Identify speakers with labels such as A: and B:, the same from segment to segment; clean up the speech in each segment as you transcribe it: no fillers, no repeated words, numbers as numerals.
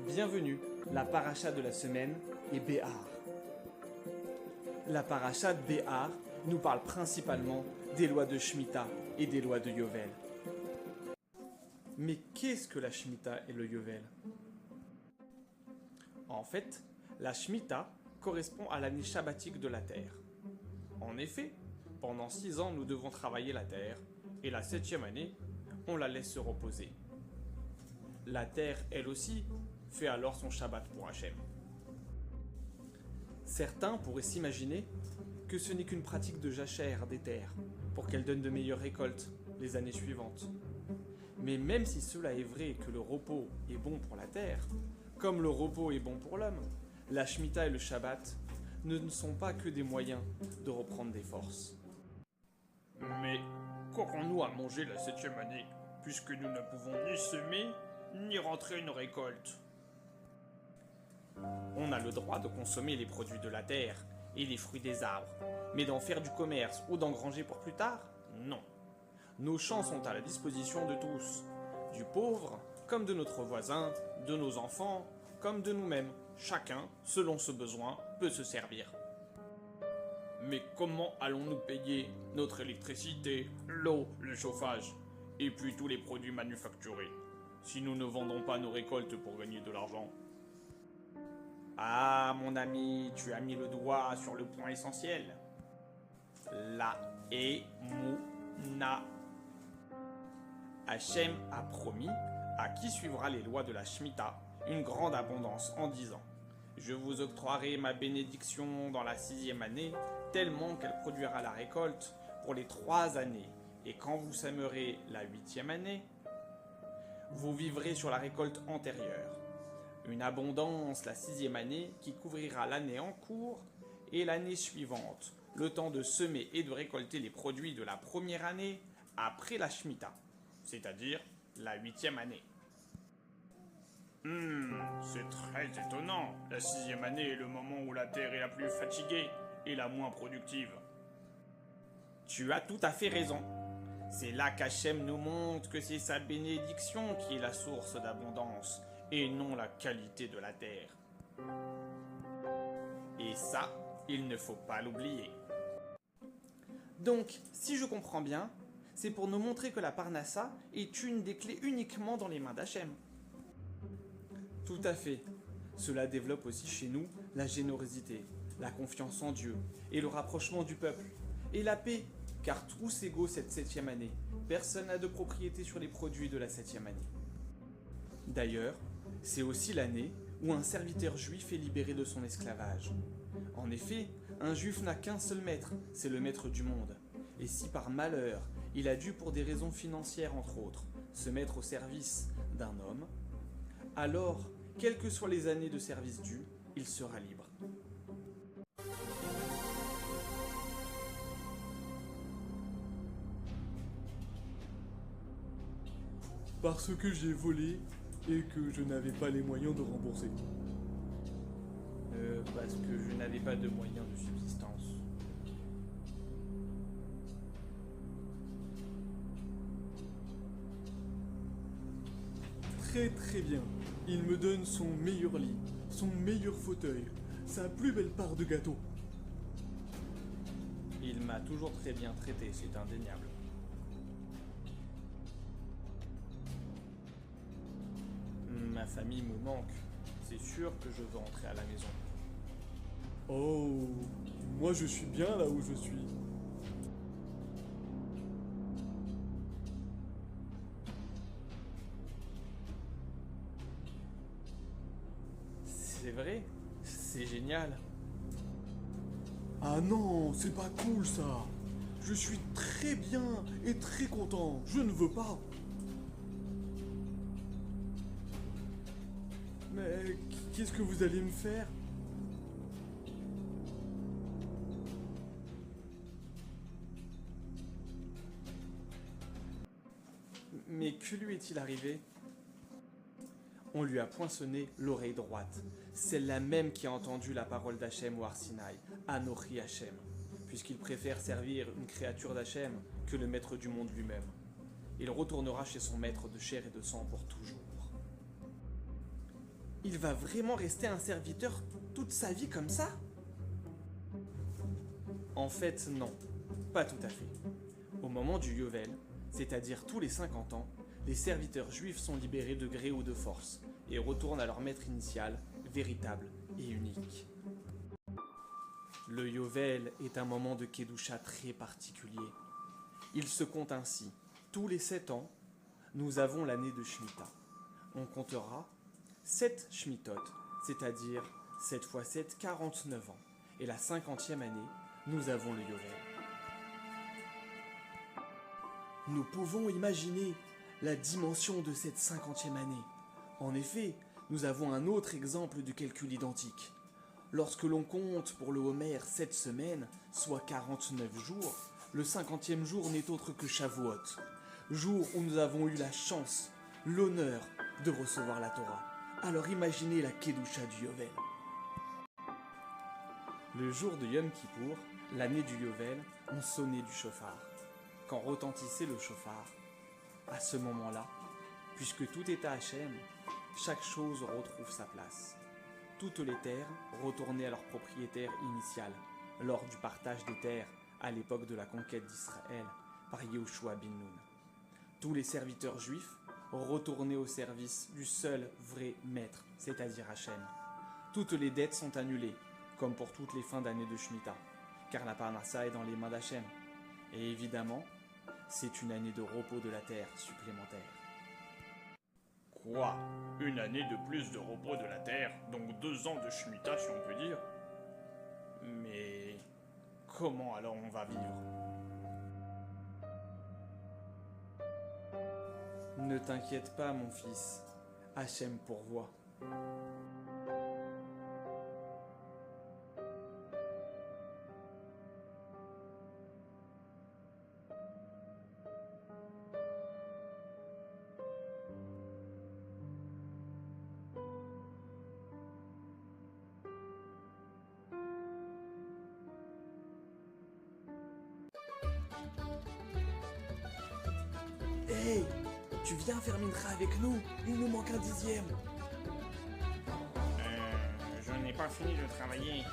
A: Bienvenue, la paracha de la semaine est Béhar. La paracha de Béhar nous parle principalement des lois de Shemitah et des lois de Yovel. Mais qu'est-ce que la Shemitah et le Yovel? En fait, la Shemitah correspond à l'année shabbatique de la terre. En effet, pendant 6 ans, nous devons travailler la terre, et la 7e année, on la laisse se reposer. La terre, elle aussi, fait alors son Shabbat pour Hachem. Certains pourraient s'imaginer que ce n'est qu'une pratique de jachère des terres, pour qu'elles donnent de meilleures récoltes les années suivantes. Mais même si cela est vrai que le repos est bon pour la terre, comme le repos est bon pour l'homme, la Shemitah et le Shabbat ne sont pas que des moyens de reprendre des forces.
B: Mais qu'aurons-nous à manger la 7e année, puisque nous ne pouvons ni semer, ni rentrer une récolte?
A: On a le droit de consommer les produits de la terre et les fruits des arbres, mais d'en faire du commerce ou d'engranger pour plus tard, non. Nos champs sont à la disposition de tous, du pauvre comme de notre voisin, de nos enfants comme de nous-mêmes. Chacun, selon ce besoin, peut se servir.
B: Mais comment allons-nous payer notre électricité, l'eau, le chauffage, et puis tous les produits manufacturés, si nous ne vendons pas nos récoltes pour gagner de l'argent?
A: Ah, mon ami, tu as mis le doigt sur le point essentiel. La Emouna. Hachem a promis à qui suivra les lois de la Shemitah une grande abondance en disant: je vous octroierai ma bénédiction dans la 6e année, tellement qu'elle produira la récolte pour les 3 années. Et quand vous sèmerez la 8e année, vous vivrez sur la récolte antérieure. Une abondance la 6e année qui couvrira l'année en cours et l'année suivante, le temps de semer et de récolter les produits de la première année après la Shemitah, c'est-à-dire la 8e année.
B: C'est très étonnant. La 6e année est le moment où la terre est la plus fatiguée et la moins productive.
A: Tu as tout à fait raison. C'est là qu'Hachem nous montre que c'est sa bénédiction qui est la source d'abondance et non la qualité de la terre. Et ça, il ne faut pas l'oublier. Donc, si je comprends bien, c'est pour nous montrer que la Parnassa est une des clés uniquement dans les mains d'Hachem. Tout à fait. Cela développe aussi chez nous la générosité, la confiance en Dieu et le rapprochement du peuple. Et la paix, car tous égaux cette 7e année. Personne n'a de propriété sur les produits de la 7e année. D'ailleurs, c'est aussi l'année où un serviteur juif est libéré de son esclavage. En effet, un juif n'a qu'un seul maître, c'est le maître du monde. Et si par malheur, il a dû, pour des raisons financières entre autres, se mettre au service d'un homme, alors, quelles que soient les années de service dues, il sera libre.
C: Parce que j'ai volé et que je n'avais pas les moyens de rembourser.
A: Parce que je n'avais pas de moyens de subsistance.
C: Très très bien. Il me donne son meilleur lit, son meilleur fauteuil, sa plus belle part de gâteau.
A: Il m'a toujours très bien traité, c'est indéniable. Ma famille me manque. C'est sûr que je veux rentrer à la maison.
C: Oh, moi je suis bien là où je suis.
A: C'est vrai, c'est génial.
C: Ah non, c'est pas cool ça. Je suis très bien et très content. Je ne veux pas. Mais qu'est-ce que vous allez me faire?
A: Mais que lui est-il arrivé? On lui a poinçonné l'oreille droite, celle-là même qui a entendu la parole d'Hachem au Har Sinaï, Anochi Hachem, puisqu'il préfère servir une créature d'Hachem que le maître du monde lui-même. Il retournera chez son maître de chair et de sang pour toujours. Il va vraiment rester un serviteur toute sa vie comme ça? En fait, non. Pas tout à fait. Au moment du Yovel, c'est-à-dire tous les 50 ans, les serviteurs juifs sont libérés de gré ou de force et retournent à leur maître initial, véritable et unique. Le Yovel est un moment de Kedusha très particulier. Il se compte ainsi. Tous les 7 ans, nous avons l'année de Shemitah. On comptera 7 Shemitot, c'est-à-dire 7 x 7, 49 ans. Et la 50e année, nous avons le Yovel. Nous pouvons imaginer la dimension de cette 50e année. En effet, nous avons un autre exemple de calcul identique. Lorsque l'on compte pour le Homer 7 semaines, soit 49 jours, le 50e jour n'est autre que Shavuot, jour où nous avons eu la chance, l'honneur de recevoir la Torah. Alors imaginez la Kedusha du Yovel. Le jour de Yom Kippour, l'année du Yovel, on sonnait du chauffard. Quand retentissait le chauffard, à ce moment-là, puisque tout est à Hachem, chaque chose retrouve sa place. Toutes les terres retournaient à leur propriétaire initial lors du partage des terres à l'époque de la conquête d'Israël par Yehoshua bin Nun. Tous les serviteurs juifs retournaient au service du seul vrai maître, c'est-à-dire Hachem. Toutes les dettes sont annulées, comme pour toutes les fins d'année de Shemitah, car la Parnassa est dans les mains d'Hachem. Et évidemment, c'est une année de repos de la terre supplémentaire.
B: Quoi? Une année de plus de repos de la terre, donc 2 ans de Shemitah si on peut dire. Mais comment alors on va vivre?
A: Ne t'inquiète pas, mon fils, Hachem pourvoit. Hey, tu viens faire Mincha avec nous? Il nous manque un 10e.
B: Je n'ai pas fini de travailler.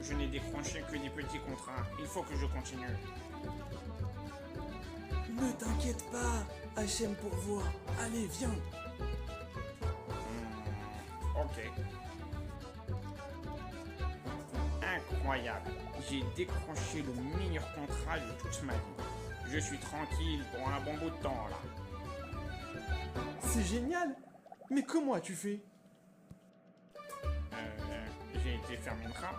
B: Je n'ai décroché que des petits contrats. Il faut que je continue.
A: Ne t'inquiète pas, Hachem pourvoit. Allez, viens.
B: Ok. Incroyable. J'ai décroché le meilleur contrat de toute ma vie. Je suis tranquille pour un bon bout de temps là.
A: C'est génial. Mais comment as-tu fait?
B: J'ai été faire Mincha.